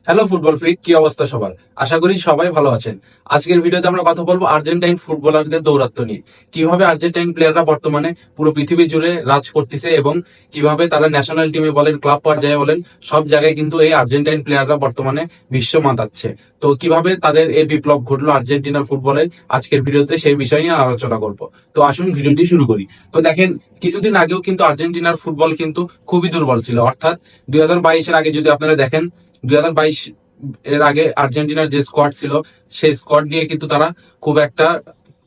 Hello football freak, কি অবস্থা সবার? আশা করি সবাই ভালো আছেন। আজকের ভিডিওতে আমরা কথা বলবো আর্জেন্টাইন ফুটবলারদের দৌরাত্ম্য নিয়ে। কিভাবে আর্জেন্টাইন প্লেয়াররা বর্তমানে পুরো পৃথিবী জুড়ে রাজ করতেছে এবং কিভাবে তারা ন্যাশনাল টিমে বলেন, ক্লাব পর্যায়ে বলেন, সব জায়গায় কিন্তু এই আর্জেন্টাইন প্লেয়াররা বর্তমানে বিশ্ব মাতাচ্ছে। তো কিভাবে তাদের এই বিপ্লব ঘটলো আর্জেন্টিনার ফুটবলের, আজকের ভিডিওতে সেই বিষয় নিয়ে আলোচনা করব। তো আসুন ভিডিওটি শুরু করি। তো দেখেন, কিছুদিন আগেও কিন্তু আর্জেন্টিনার ফুটবল কিন্তু খুবই দুর্বল ছিল। অর্থাৎ 2022-এর আগে যদি আপনারা দেখেন, 2022 এর আগে আর্জেন্টিনার যে স্কোয়াড ছিল, সেই স্কোয়াড নিয়ে কিন্তু তারা খুব একটা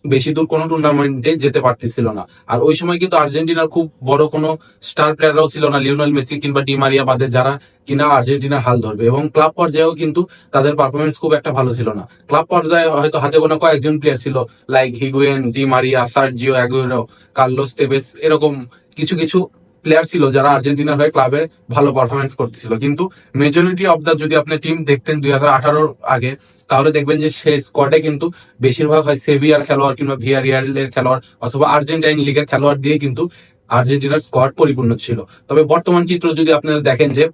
বেশি দূর কোনো টুর্নামেন্টে যেতে পারতেছিল না। আর ওই সময় কিন্তু আর্জেন্টিনার খুব বড় কোনো স্টার প্লেয়াররাও ছিল না, লিওনেল মেসি কিংবা ডি মারিয়া বাদে, যারা কিনা আর্জেন্টিনার হাল ধরবে। এবং ক্লাব পর্যায়েও কিন্তু তাদের পারফরমেন্স খুব একটা ভালো ছিল না। ক্লাব পর্যায়ে হয়তো হাতে গোনা কয়েকজন প্লেয়ার ছিল, like Higuain, Di Maria, Sergio Aguero, Carlos Tevez, এরকম কিছু কিছু প্লেয়ার ছিল যারা আর্জেন্টিনার হয়ে ক্লাবে ভালো পারফরমেন্স করতেছিল। কিন্তু মেজরিটি অফ দা, যদি আপনি টিম দেখতেন 2018-র আগে, তাহলে দেখবেন যে সেই স্কোয়াডে কিন্তু বেশিরভাগ হয় সেভিয়ার খেলোয়াড় কিংবা ভিয়ারিয়ালের খেলোয়াড় অথবা আর্জেন্টাইন লিগের খেলোয়াড় দিয়ে কিন্তু আর্জেন্টিনার স্কোয়াড পরিপূর্ণ ছিল। তবে বর্তমান চিত্র যদি আপনারা দেখেন, যে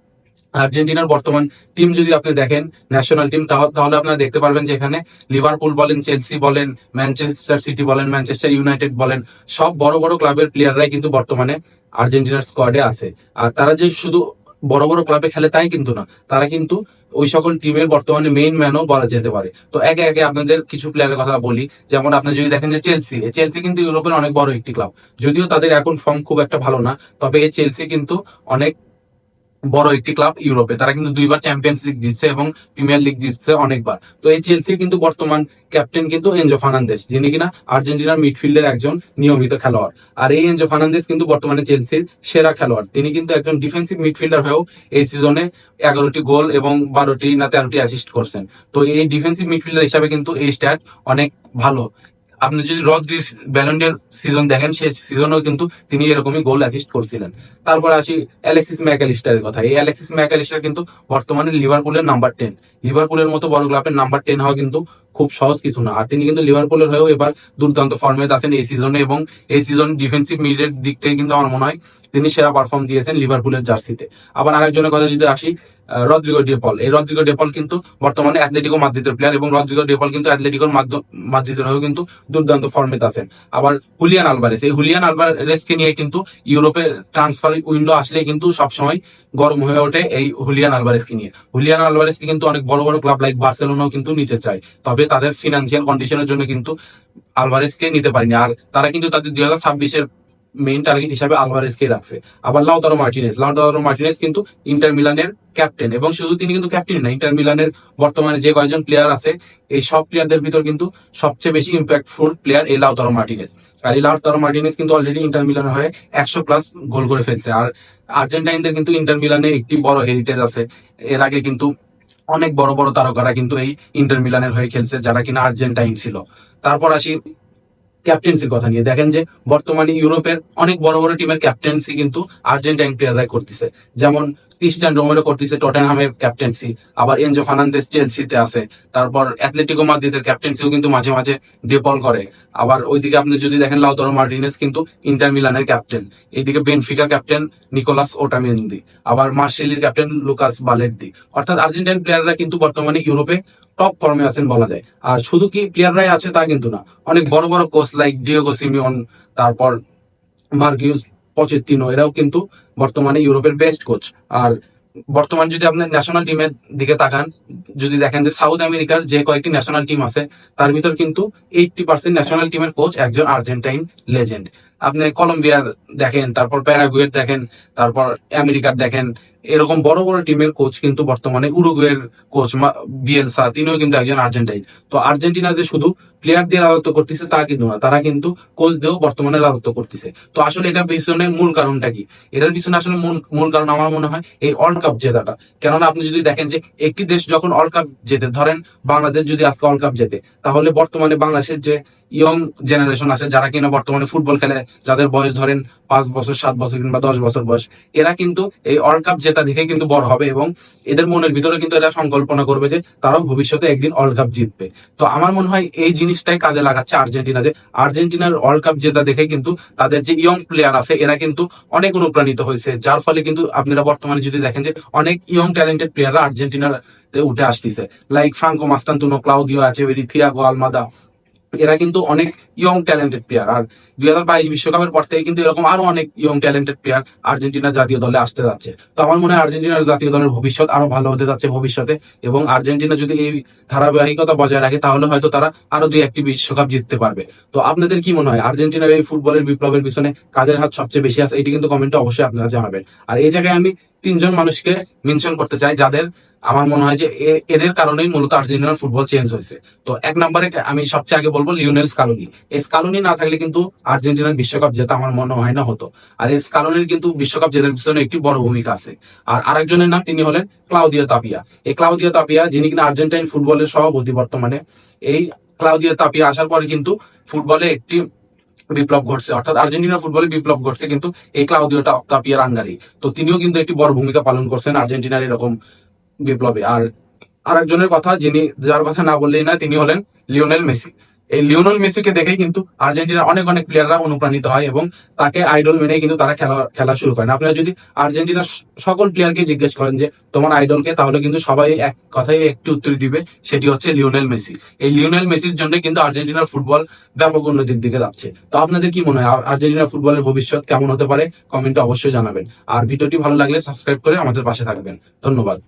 আর্জেন্টিনার বর্তমান টিম যদি আপনি দেখেন, ন্যাশনাল টিম, তাহলে আপনারা দেখতে পারবেন যে এখানে লিভারপুল বলেন, চেলসি বলেন, ম্যানচেস্টার সিটি বলেন, ম্যানচেস্টার ইউনাইটেড বলেন, সব বড় বড় ক্লাবের প্লেয়াররাই কিন্তু বর্তমানে আর্জেন্টিনার স্কোয়াডে আছে। আর তারা যে শুধু বড় বড় ক্লাবে খেলে তাই কিন্তু না, তারা কিন্তু ওই সকল টিমের বর্তমানে মেইন ম্যানও বলা যেতে পারে। তো একে একে আপনাদের কিছু প্লেয়ারের কথা বলি। যেমন আপনি যদি দেখেন যে চেলসি, চেলসি কিন্তু ইউরোপের অনেক বড় একটি ক্লাব। যদিও তাদের এখন ফর্ম খুব একটা ভালো না, তবে এই চেলসি কিন্তু অনেক বড় একটি ক্লাব ইউরোপে। তারা কিন্তু দুইবার চ্যাম্পিয়ন্স লিগ জিতছে এবং প্রিমিয়ার লিগ জিতছে অনেকবার। তো এই চেলসির কিন্তু বর্তমান ক্যাপ্টেন কিন্তু এনজো ফার্নান্দেস, যিনি কিনা আর্জেন্টিনার মিডফিল্ডের একজন নিয়মিত খেলোয়াড়। আর এই এনজো ফার্নান্দেস কিন্তু বর্তমানে চেলসির সেরা খেলোয়াড়। তিনি কিন্তু একজন ডিফেন্সিভ মিডফিল্ডার হয়েও এই সিজনে 11টি গোল এবং 12টি না 13টি অ্যাসিস্ট করছেন। তো এই ডিফেন্সিভ মিডফিল্ডার হিসাবে কিন্তু এই স্ট্যাট অনেক ভালো। আপনি যদি রদ্রির ব্যালন্ডিয়ার সিজন দেখেন, সেই সিজনেও কিন্তু তিনি এরকমই গোল অ্যাসিস্ট করছিলেন। তারপর আসি অ্যালেক্সিস ম্যাকঅ্যালিস্টারের কথা। এই অ্যালেক্সিস ম্যাকঅ্যালিস্টার কিন্তু বর্তমানে লিভারপুলের নাম্বার 10। লিভারপুলের মতো বড় ক্লাবের নাম্বার 10 হওয়া কিন্তু খুব সহজ কিছু না। আর তিনি কিন্তু লিভারপুলের হয়েও এবার দুর্দান্ত ফর্মে আছেন এই সিজনে, এবং এই সিজন ডিফেন্সিভ মিডের দিক থেকে কিন্তু আমার মনে হয় তিনি সেরা পারফর্ম দিয়েছেন লিভারপুলের জার্সিতে। আবার আরেকজনের কথা যদি আসি, রদ্রিগো ডেপল। এই রদ্রিগো ডেপল কিন্তু বর্তমানে অ্যাথলেটিকো মাদ্রিদের প্লেয়ার, এবং রদ্রিগো ডেপল কিন্তু অ্যাথলেটিকোর মাদ্রিদের হয়েও কিন্তু দুর্দান্ত ফর্মে আছেন। আবার হুলিয়ান আলভারেস, এই হুলিয়ান আলভারেসকে নিয়ে কিন্তু ইউরোপের ট্রান্সফার উইন্ডো আসলে কিন্তু সবসময় গরম হয়ে ওঠে এই হুলিয়ান আলভারেসকে নিয়ে। হুলিয়ান আলভারেসকে কিন্তু অনেক বড় বড় ক্লাব লাইক বার্সেলোনাও কিন্তু নিতে চায়, তবে তাদের ফিনান্সিয়াল কন্ডিশনের জন্য কিন্তু আলভারেসকে নিতে পারেনি। আর তারা কিন্তু তাদের 2026-এর মেইন টার্গেট হিসাবে আলভারেজকে রাখছে। আবার লাউতারো মার্টিনেজ কিন্তু ইন্টার মিলানের ক্যাপ্টেন, এবং শুধু তিনি কিন্তু ক্যাপ্টেন না, ইন্টার মিলানের বর্তমানে যে কয়েকজন প্লেয়ার আছে, এই সব প্লেয়ারদের ভিতর কিন্তু সবচেয়ে বেশি ইম্প্যাক্টফুল প্লেয়ার এই লাউতারো মার্টিনেজ। আর এই লাউতারো মার্টিনেজ কিন্তু অলরেডি ইন্টার মিলানের হয়ে 100+ গোল করে ফেলছে। আর আর্জেন্টাইনদের কিন্তু ইন্টার মিলানে একটি বড় হেরিটেজ আছে। এর আগে কিন্তু অনেক বড় বড় তারকারা কিন্তু এই ইন্টার মিলানের হয়ে খেলছে, যারা কিনা আর্জেন্টাইন ছিল। তারপর আসি ক্যাপ্টেন্সির কথা নিয়ে। দেখেন যে বর্তমানে ইউরোপের অনেক বড় বড় টিমের ক্যাপ্টেন্সি কিন্তু আর্জেন্টাইন প্লেয়াররাই করতেছে। যেমন ক্রিস্টিয়ান রোমেরো করতেছে টটেনহামের ক্যাপ্টেন্সি, আবার এনজো ফার্নান্দেস চেলসিতে আছে। তারপর অ্যাথলেটিকো মাদ্রিদের ক্যাপ্টেন্সিও কিন্তু মাঝে মাঝে ডেপল করে। আবার ওইদিকে আপনি যদি দেখেন, লাউতারো মার্টিনেজ কিন্তু ইন্টার মিলানের ক্যাপ্টেন। এইদিকে বেনফিকা ক্যাপ্টেন নিকোলাস ওটামেন্দি, আবার মার্সেলির ক্যাপ্টেন লুকাস বালের্দি। অর্থাৎ আর্জেন্টাইন প্লেয়াররা কিন্তু বর্তমানে ইউরোপে টপ ফর্মে আছেন বলা যায়। আর শুধু কি প্লেয়াররাই আছে তা কিন্তু না, অনেক বড় বড় কোচ লাইক ডিয়েগো সিমিওন, তারপর মার্কিউস পচেত্তিনো, এরাও কিন্তু বর্তমানে ইউরোপের বেস্ট কোচ। আর বর্তমান যদি আপনি ন্যাশনাল টিমের দিকে তাকান, যদি দেখেন যে সাউথ আমেরিকার যে কয়েকটি ন্যাশনাল টিম আছে, তার ভিতর কিন্তু 80% ন্যাশনাল টিমের কোচ একজন আর্জেন্টাইন লেজেন্ড। আপনি কলম্বিয়ার দেখেন, তারপর প্যারাগুয়ের দেখেন, তারপর আমেরিকার দেখেন, এরকম বড় বড় টিমের কোচ কিন্তু বর্তমানে, উরুগুয়ের কোচ বিয়েলসা, তিনিও কিন্তু একজন আর্জেন্টাইন। তো আর্জেন্টিনা যে শুধু প্লেয়ার দিয়ে রাজত্ব করতেছে তা কিন্তু না, তারা কিন্তু কোচ দিয়েও বর্তমানে রাজত্ব করতেছে। তো আসলে এটার পিছনে মূল কারণটা কি? এটার পিছনে আসলে মূল কারণ আমার মনে হয় এই ওয়ার্ল্ড কাপ জেতাটা। কেননা আপনি যদি দেখেন যে একটি দেশ যখন ওয়ার্ল্ড কাপ জেতে, ধরেন বাংলাদেশ যদি আজকে ওয়ার্ল্ড কাপ জেতে, তাহলে বর্তমানে বাংলাদেশের যে ইয়ং জেনারেশন আছে যারা কিনা বর্তমানে ফুটবল খেলে, যাদের বয়স ধরেন 5 বছর, 7 বছর কিংবা 10 বছর বয়স, এরা কিন্তু এই ওয়ার্ল্ড কাপ জেতা দেখে কিন্তু বড় হবে এবং এদের মনের ভিতরে কিন্তু এরা সংকল্পনা করবে যে তারাও ভবিষ্যতে একদিন ওয়ার্ল্ড কাপ জিতবে। তো আমার মনে হয় এই জিনিসটাই কাজে লাগাচ্ছে আর্জেন্টিনা, যে আর্জেন্টিনার ওয়ার্ল্ড কাপ জেতা দেখে কিন্তু তাদের যে ইয়ং প্লেয়ার আছে এরা কিন্তু অনেক অনুপ্রাণিত হয়েছে, যার ফলে কিন্তু আপনারা বর্তমানে যদি দেখেন যে অনেক ইয়ং ট্যালেন্টেড প্লেয়াররা আর্জেন্টিনার উঠে আসতেছে, like Franco Mastantuono, Claudio Echeverri, Thiago Almada. এরা কিন্তু অনেক ইয়ং ট্যালেন্টেড প্লেয়ার। আর 2022 বিশ্বকাপের পর থেকে কিন্তু এরকম আরো অনেক ইয়ং ট্যালেন্টেড প্লেয়ার আর্জেন্টিনা জাতীয় দলে আসতে যাচ্ছে। তো আমার মনে হয় আর্জেন্টিনার জাতীয় দলের ভবিষ্যৎ আরো ভালো হতে যাচ্ছে ভবিষ্যতে, এবং আর্জেন্টিনা যদি এই ধারাবাহিকতা বজায় রাখে তাহলে হয়তো তারা আরো 2-1টি বিশ্বকাপ জিততে পারবে। তো আপনাদের কি মনে হয় আর্জেন্টিনার এই ফুটবলের বিপ্লবের পিছনে কাদের হাত সবচেয়ে বেশি আছে? এটি কিন্তু কমেন্টে অবশ্যই আপনারা জানাবেন। আর এই জায়গায় আমি 3জন মানুষকে মেনশন করতে চাই যাদের আমার মনে হয় যে এদের কারণেই মূলত আর্জেন্টিনার ফুটবল চেঞ্জ হয়েছে। তো 1 নম্বরে আমি সবচেয়ে আগে বলবো লিওনেল স্কালোনি। এই স্কালোনি না থাকলে কিন্তু আর্জেন্টিনার বিশ্বকাপ জেতা আমার মনে হয় না হতো। আর এই স্কালোনির কিন্তু বিশ্বকাপ জেতার পিছনে একটি বড় ভূমিকা আছে। আর আরেকজনের নাম, তিনি হলেন ক্লাউদিও তাপিয়া। এই ক্লাউদিও তাপিয়া, যিনি কিনা আর্জেন্টাইন ফুটবলের সভাপতি বর্তমানে, এই ক্লাউদিও তাপিয়া আসার পরে কিন্তু ফুটবলে একটি বিপ্লব ঘটছে, অর্থাৎ আর্জেন্টিনার ফুটবলে বিপ্লব ঘটছে কিন্তু এই ক্লাউদিও তাপিয়ার আন্ডারে। তো তিনিও কিন্তু একটি বড় ভূমিকা পালন করছেন আর্জেন্টিনার এরকম বিপ্লবে। আর আরেকজনের কথা, যার কথা না বললেই না, তিনি হলেন লিওনেল মেসি। এই লিওনেল মেসিকে দেখেই কিন্তু আর্জেন্টিনার অনেক অনেক প্লেয়াররা অনুপ্রাণিত হয় এবং তাকে আইডল মেনেই কিন্তু তারা খেলা শুরু করেন। আপনারা যদি আর্জেন্টিনার সকল প্লেয়ারকে জিজ্ঞেস করেন যে তোমার আইডলকে, তাহলে কিন্তু সবাই এক কথায় একটি উত্তর দিবে, সেটি হচ্ছে লিওনেল মেসি। এই লিওনেল মেসির জন্য কিন্তু আর্জেন্টিনার ফুটবল ব্যাপক উন্নতির দিকে যাচ্ছে। তো আপনাদের কি মনে হয় আর্জেন্টিনার ফুটবলের ভবিষ্যৎ কেমন হতে পারে? কমেন্টে অবশ্যই জানাবেন। আর ভিডিওটি ভালো লাগলে সাবস্ক্রাইব করে আমাদের পাশে থাকবেন। ধন্যবাদ।